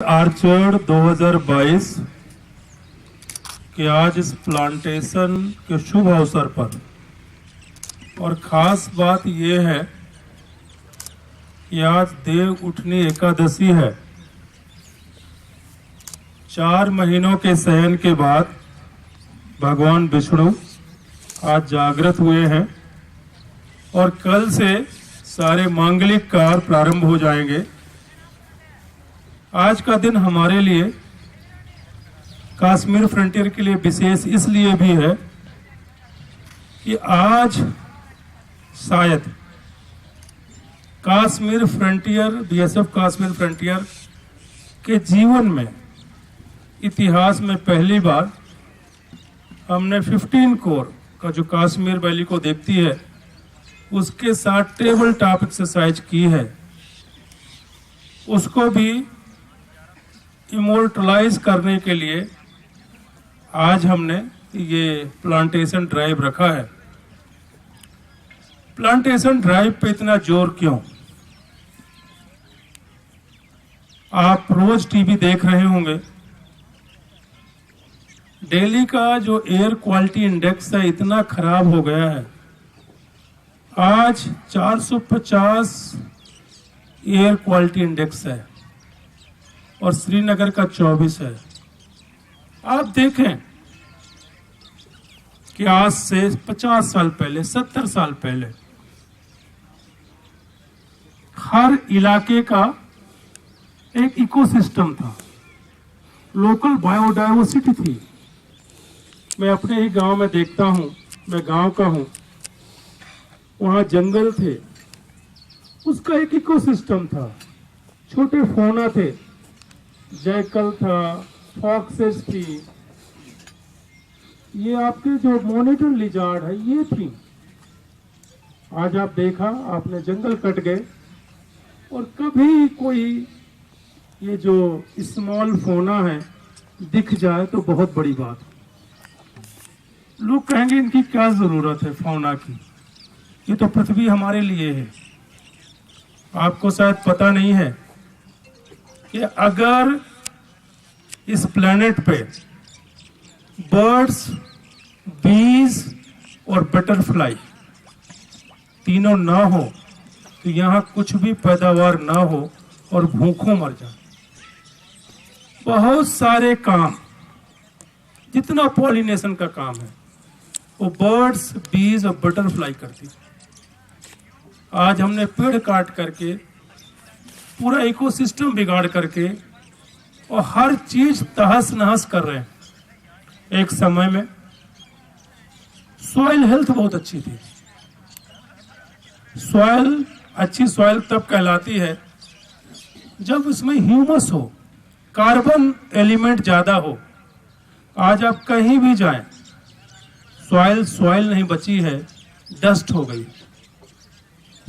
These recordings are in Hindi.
आर्चर्ड 2022 के आज इस प्लांटेशन के शुभ अवसर पर और खास बात यह है कि आज देव उठनी एकादशी है। 4 महीनों के शयन के बाद भगवान विष्णु आज जागृत हुए हैं और कल से सारे मांगलिक कार्य प्रारंभ हो जाएंगे। आज का दिन हमारे लिए कश्मीर फ्रंटियर के लिए विशेष इसलिए भी है कि आज शायद Kashmir frontier BSF Kashmir frontier के जीवन में इतिहास में पहली बार हमने 15 कोर का जो कश्मीर वैली को देखती है उसके साथ टेबल टॉप एक्सरसाइज की है, उसको भी इमोर्टलाइज करने के लिए आज हमने ये प्लांटेशन ड्राइव रखा है। प्लांटेशन ड्राइव पे इतना जोर क्यों? आप रोज टीवी देख रहे होंगे। दिल्ली का जो एयर क्वालिटी इंडेक्स है इतना खराब हो गया है। आज 450 एयर क्वालिटी इंडेक्स है और श्रीनगर का 24 है। आप देखें कि आज से 50 साल पहले 70 साल पहले हर इलाके का एक इकोसिस्टम था, लोकल बायोडायवर्सिटी थी। मैं अपने ही गांव में देखता हूं, मैं गांव का हूं, वहां जंगल थे, उसका एक इकोसिस्टम था, छोटे फौना थे, जैकल था, फॉक्सेस थी, ये आपके जो मॉनिटर लिजार्ड है ये थी। आज आप देखा आपने जंगल कट गए और कभी कोई ये जो स्मॉल फौना है दिख जाए तो बहुत बड़ी बात। लोग कहेंगे इनकी क्या जरूरत है फौना की, ये तो पृथ्वी हमारे लिए है। आपको शायद पता नहीं है कि अगर इस प्लेनेट पे बर्ड्स, बीज और बटरफ्लाई तीनों ना हो तो यहाँ कुछ भी पैदावार ना हो और भूखों मर जाए। बहुत सारे काम, जितना पॉलिनेशन का काम है वो बर्ड्स, बीज और बटरफ्लाई करती। आज हमने पेड़ काट करके पूरा इकोसिस्टम बिगाड़ करके और हर चीज तहस नहस कर रहे हैं। एक समय में सॉइल हेल्थ बहुत अच्छी थी। सॉइल अच्छी सॉइल तब कहलाती है जब उसमें ह्यूमस हो, कार्बन एलिमेंट ज्यादा हो। आज आप कहीं भी जाएं, सॉइल नहीं बची है, डस्ट हो गई।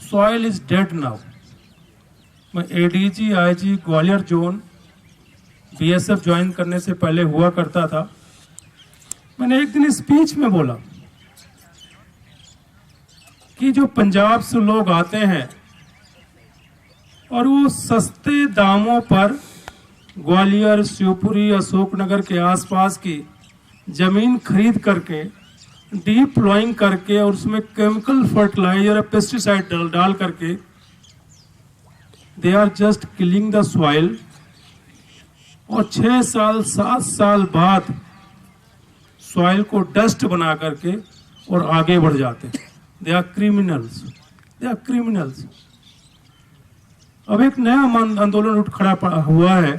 Soil is dead now. मैं ADG IG Gwalior zone BSF join करने से पहले हुआ करता था। मैंने एक दिन स्पीच में बोला कि जो पंजाब से लोग आते हैं और वो सस्ते दामों पर ग्वालियर, शिवपुरी, अशोकनगर के आसपास की जमीन खरीद करके डीप प्लॉइंग करके और उसमें केमिकल फर्टिलाइजर और पेस्टिसाइड डाल करके they are just killing the soil. और 6 साल 7 साल बाद सॉइल को डस्ट बना करके और आगे बढ़ जाते। They are criminals, they are criminals. अब एक नया आंदोलन उठ खड़ा हुआ है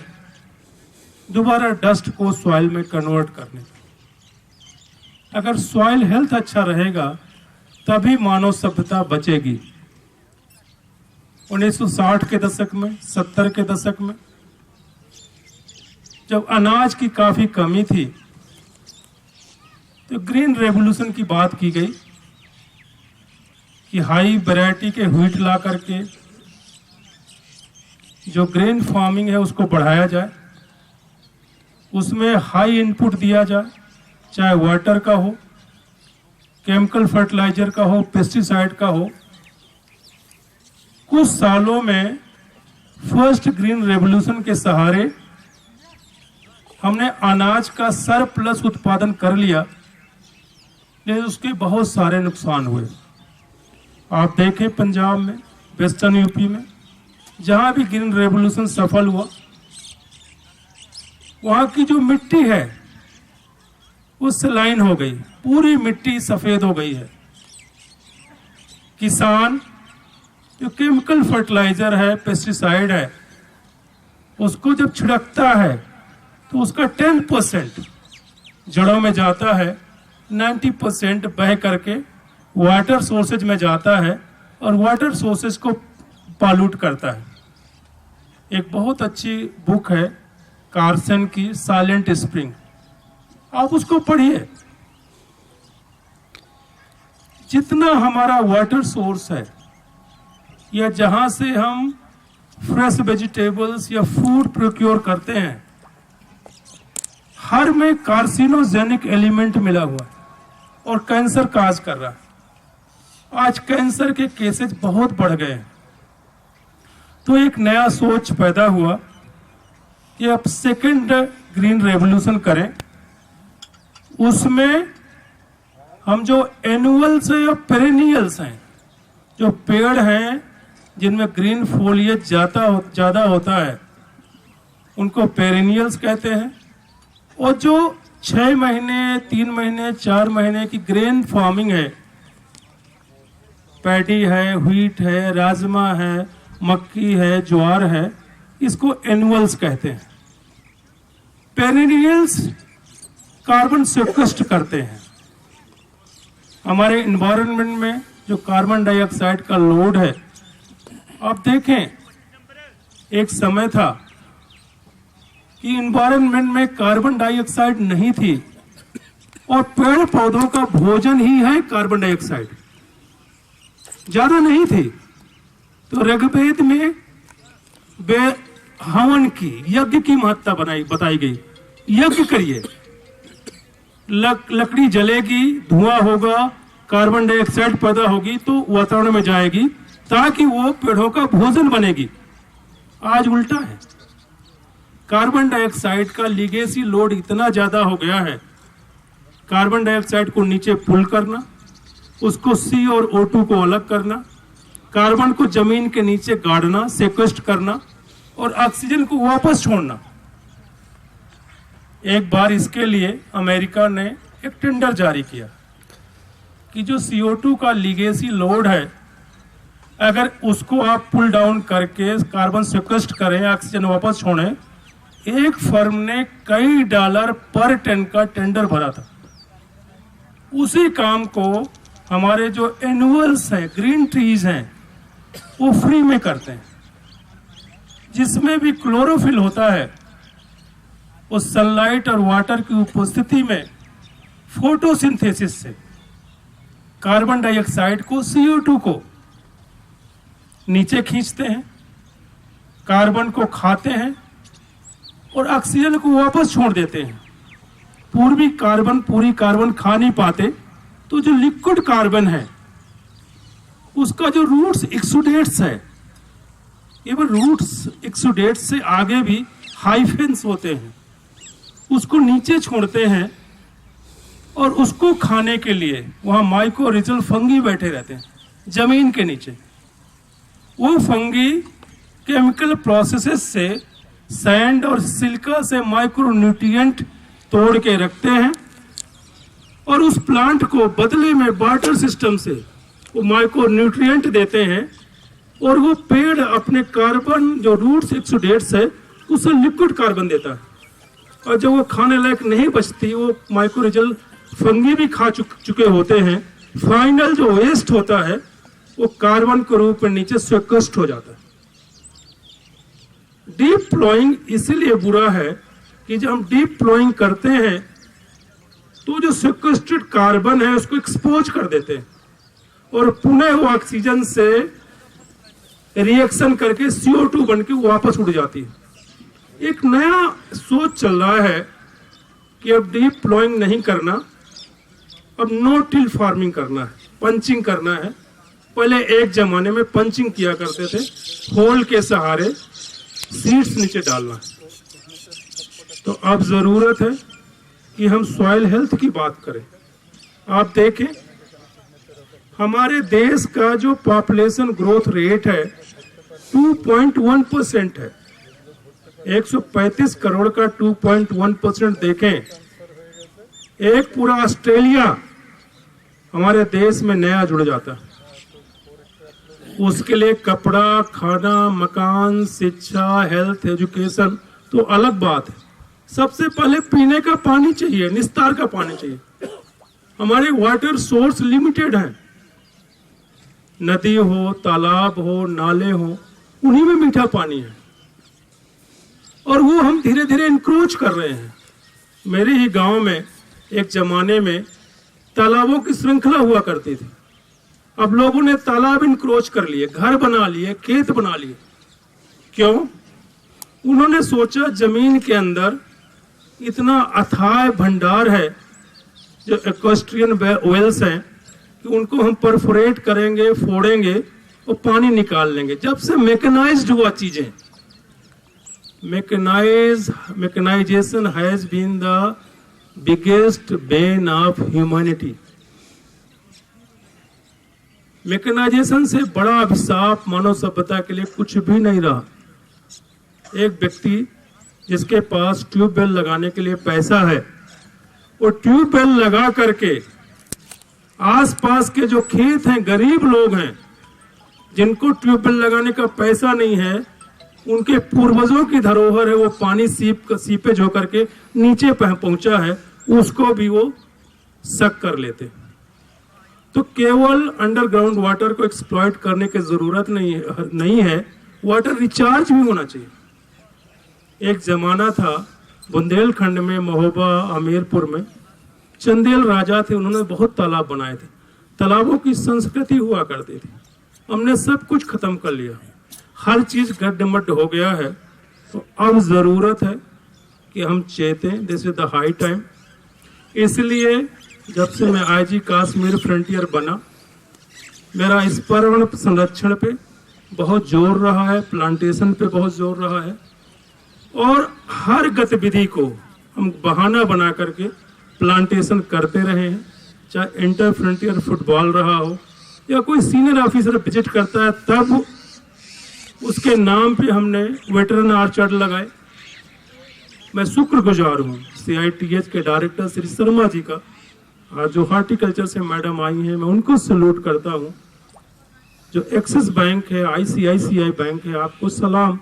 दोबारा डस्ट को सॉइल में कन्वर्ट करने। अगर सॉइल हेल्थ अच्छा रहेगा तभी मानव सभ्यता बचेगी। 1960 के दशक में, 70 के दशक में जब अनाज की काफी कमी थी तो ग्रीन रेवोल्यूशन की बात की गई कि हाई वैरायटी के व्हीट ला करके जो ग्रेन फार्मिंग है उसको बढ़ाया जाए, उसमें हाई इनपुट दिया जाए, चाहे वाटर का हो, केमिकल फर्टिलाइजर का हो, पेस्टिसाइड का हो। कुछ सालों में फर्स्ट ग्रीन रेवोल्यूशन के सहारे हमने अनाज का सरप्लस उत्पादन कर लिया, लेकिन उसके बहुत सारे नुकसान हुए। आप देखें पंजाब में, वेस्टर्न यूपी में, जहां भी ग्रीन रेवोल्यूशन सफल हुआ, वहां की जो मिट्टी है वो सलाइन हो गई, पूरी मिट्टी सफेद हो गई है। किसान जो केमिकल फर्टिलाइजर है, पेस्टिसाइड है, उसको जब छिड़कता है तो उसका 10% जड़ों में जाता है, 90% बह करके वाटर सोर्सेज में जाता है और वाटर सोर्सेज को पॉल्यूट करता है। एक बहुत अच्छी बुक है कार्सन की, साइलेंट स्प्रिंग, आप उसको पढ़िए। जितना हमारा वाटर सोर्स है या जहां से हम फ्रेश वेजिटेबल्स या फूड प्रोक्योर करते हैं, हर में कार्सिनोजेनिक एलिमेंट मिला हुआ है और कैंसर काज कर रहा है। आज कैंसर के केसेस बहुत बढ़ गए हैं। तो एक नया सोच पैदा हुआ कि अब सेकंड ग्रीन रेवोल्यूशन करें। उसमें हम जो एनुअल्स या पेरेनियल्स हैं, जो पेड़ हैं जिनमें ग्रीन फोलिएज ज्यादा होता है, उनको पेरेनियल्स कहते हैं। और जो 6 महीने, 3 महीने, 4 महीने की ग्रेन फार्मिंग है, पैडी है, व्हीट है, राजमा है, मक्की है, ज्वार है, इसको एनुअल्स कहते हैं। पेरेनियल्स कार्बन सेक्वेस्टर करते हैं। हमारे एनवायरनमेंट में जो कार्बन डाइऑक्साइड का लोड है, आप देखें एक समय था कि एनवायरनमेंट में कार्बन डाइऑक्साइड नहीं थी और पेड़ पौधों का भोजन ही है कार्बन डाइऑक्साइड, ज्यादा नहीं थी। तो ऋग्वेद में हवन की, यज्ञ की महत्ता बताई गई। यज्ञ करिए, लकड़ी जलेगी, धुआं होगा, कार्बन डाइऑक्साइड पैदा होगी तो वातावरण में जाएगी ताकि वो पेड़ों का भोजन बनेगी। आज उल्टा है, कार्बन डाइऑक्साइड का लीगेसी लोड इतना ज्यादा हो गया है, कार्बन डाइऑक्साइड को नीचे पुल करना, उसको C और O2 को अलग करना, कार्बन को जमीन के नीचे गाड़ना, सेक्वेस्ट करना और ऑक्सीजन को वापस छोड़ना। एक बार इसके लिए अमेरिका ने एक टेंडर जारी किया कि जो CO2 का लीगेसी लोड है, अगर उसको आप पुल डाउन करके कार्बन सेक्वेस्ट करें, ऑक्सीजन वापस छोड़ें, एक फर्म ने कई $, पर टन का टेंडर भरा था। उसी काम को हमारे जो एनुअल्स हैं, ग्रीन ट्रीज हैं, वो फ्री में करते हैं, जिसमें भी क्लोरोफिल होता है। उस सनलाइट और वाटर की उपस्थिति में फोटोसिंथेसिस से कार्बन डाइऑक्साइड को, CO2 को नीचे खींचते हैं, कार्बन को खाते हैं और ऑक्सीजन को वापस छोड़ देते हैं। पूरी कार्बन खा नहीं पाते, तो जो लिक्विड कार्बन है उसका जो रूट्स एक्सुडेट्स है, एवं रूट्स एक्सुडेट्स से आगे भी हाइफेंस होते हैं, उसको नीचे छोड़ते हैं और उसको खाने के लिए वहां माइकोरिजल फंगी बैठे रहते हैं जमीन के नीचे। वो फंगी केमिकल प्रोसेसेस से सैंड और सिलिका से माइक्रोन्यूट्रिएंट तोड़ के रखते हैं और उस प्लांट को बदले में वाटर सिस्टम से वो माइक्रोन्यूट्रिएंट देते हैं और वो पेड़ अपने कार्बन जो रूट्स एक्सुडेट्स है उसे लिक्विड कार्बन देता है। और जब वो खाने लायक नहीं बचती, वो माइक्रोरिजल फंगी भी खा चुके होते हैं, फाइनल जो वेस्ट होता है वो कार्बन के रूप में नीचे सेक्वेस्ट हो जाता है। डीप प्लॉइंग इसलिए बुरा है कि जब हम डीप प्लॉइंग करते हैं तो जो सेक्वेस्टेड कार्बन है उसको एक्सपोज कर देते हैं और पुनः वो ऑक्सीजन से रिएक्शन करके CO2 बन के वापस उड़ जाती है। एक नया सोच चल रहा है कि अब डीप प्लॉइंग नहीं करना, अब नो टिल फार्मिंग करना है, पंचिंग करना है। पहले एक जमाने में पंचिंग किया करते थे, होल के सहारे सीड्स नीचे डालना। तो अब जरूरत है कि हम सॉइल हेल्थ की बात करें। आप देखें, हमारे देश का जो पॉपुलेशन ग्रोथ रेट है 2.1% है। 135 करोड़ का 2.1% देखें, एक पूरा ऑस्ट्रेलिया हमारे देश में नया जुड़ जाता है। उसके लिए कपड़ा, खाना, मकान, शिक्षा, हेल्थ, एजुकेशन तो अलग बात है। सबसे पहले पीने का पानी चाहिए, निस्तार का पानी चाहिए। हमारे वाटर सोर्स लिमिटेड हैं, नदी हो, तालाब हो, नाले हो, उन्हीं में मीठा पानी है और वो हम धीरे धीरे इंक्रोच कर रहे हैं। मेरे ही गांव में एक जमाने में तालाबों की श्रृंखला हुआ करती थी। अब लोगों ने तालाब इंक्रोच कर लिए, घर बना लिए, खेत बना लिए। क्यों? उन्होंने सोचा जमीन के अंदर इतना अथाह भंडार है जो एक्वेस्ट्रियन वेल्स हैं कि उनको हम परफोरेट करेंगे, फोड़ेंगे और पानी निकाल लेंगे। जब से मैकेनाइज्ड हुआ चीजें, mechanisation has been the biggest bane of humanity. Mechanisation से बड़ा अभिशाप मानव सभ्यता के लिए कुछ भी नहीं रहा। एक व्यक्ति जिसके पास ट्यूबवेल लगाने के लिए पैसा है, वो ट्यूबवेल लगा करके आसपास के जो खेत हैं, गरीब लोग हैं जिनको ट्यूबवेल लगाने का पैसा नहीं है, उनके पूर्वजों की धरोहर है, वो पानी सीपेज होकर के नीचे पहुंचा है, उसको भी वो सक कर लेते। तो केवल अंडरग्राउंड वाटर को एक्सप्लॉइट करने की जरूरत नहीं है, वाटर रिचार्ज भी होना चाहिए। एक जमाना था बुंदेलखंड में, महोबा, हमीरपुर में चंदेल राजा थे, उन्होंने बहुत तालाब बनाए थे। तालाबों की संस्कृति हुआ करती थी, हमने सब कुछ खत्म कर लिया, हर चीज गड्ढमड्ढ हो गया है। तो अब जरूरत है कि हम चेतें, this is the high time. इसलिए जब से मैं आईजी कश्मीर फ्रंटियर बना, मेरा इस पर्यावरण संरक्षण पे बहुत जोर रहा है, प्लांटेशन पे बहुत जोर रहा है और हर गतिविधि को हम बहाना बना करके प्लांटेशन करते रहे हैं। चाहे इंटर फ्रंटियर फुटबॉल रहा हो या कोई सीनियर ऑफिसर विजिट करता है तब उसके नाम पे हमने वेटरन आर्चर्ड लगाए। मैं शुक्रगुजार हूँ CITH के डायरेक्टर श्री शर्मा जी का, जो हॉर्टिकल्चर से मैडम आई हैं, मैं उनको सैल्यूट करता हूँ। जो एक्सिस बैंक है, ICICI बैंक है, आपको सलाम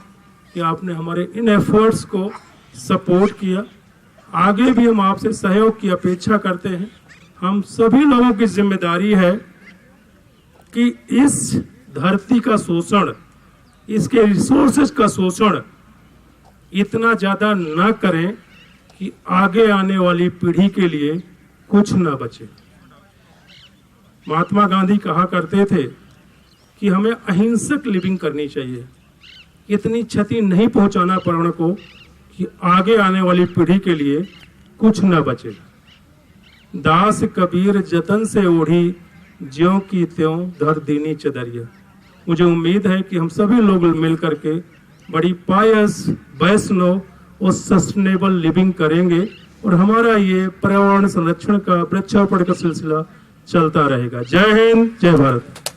कि आपने हमारे इन एफर्ट्स को सपोर्ट किया। आगे भी हम आपसे सहयोग की अपेक्षा करते हैं। हम सभी लोगों की जिम्मेदारी है कि इस धरती का शोषण, इसके रिसोर्सेज का शोषण इतना ज्यादा न करें कि आगे आने वाली पीढ़ी के लिए कुछ न बचे। महात्मा गांधी कहा करते थे कि हमें अहिंसक लिविंग करनी चाहिए, इतनी क्षति नहीं पहुंचाना पर्यावरण को कि आगे आने वाली पीढ़ी के लिए कुछ न बचे। दास कबीर जतन से ओढ़ी, ज्यों की त्यों धर दीनी चदरिया। मुझे उम्मीद है कि हम सभी लोग मिलकर के बड़ी पायस, वैष्णव और सस्टेनेबल लिविंग करेंगे और हमारा ये पर्यावरण संरक्षण का, वृक्षारोपण का सिलसिला चलता रहेगा। जय हिंद, जय भारत।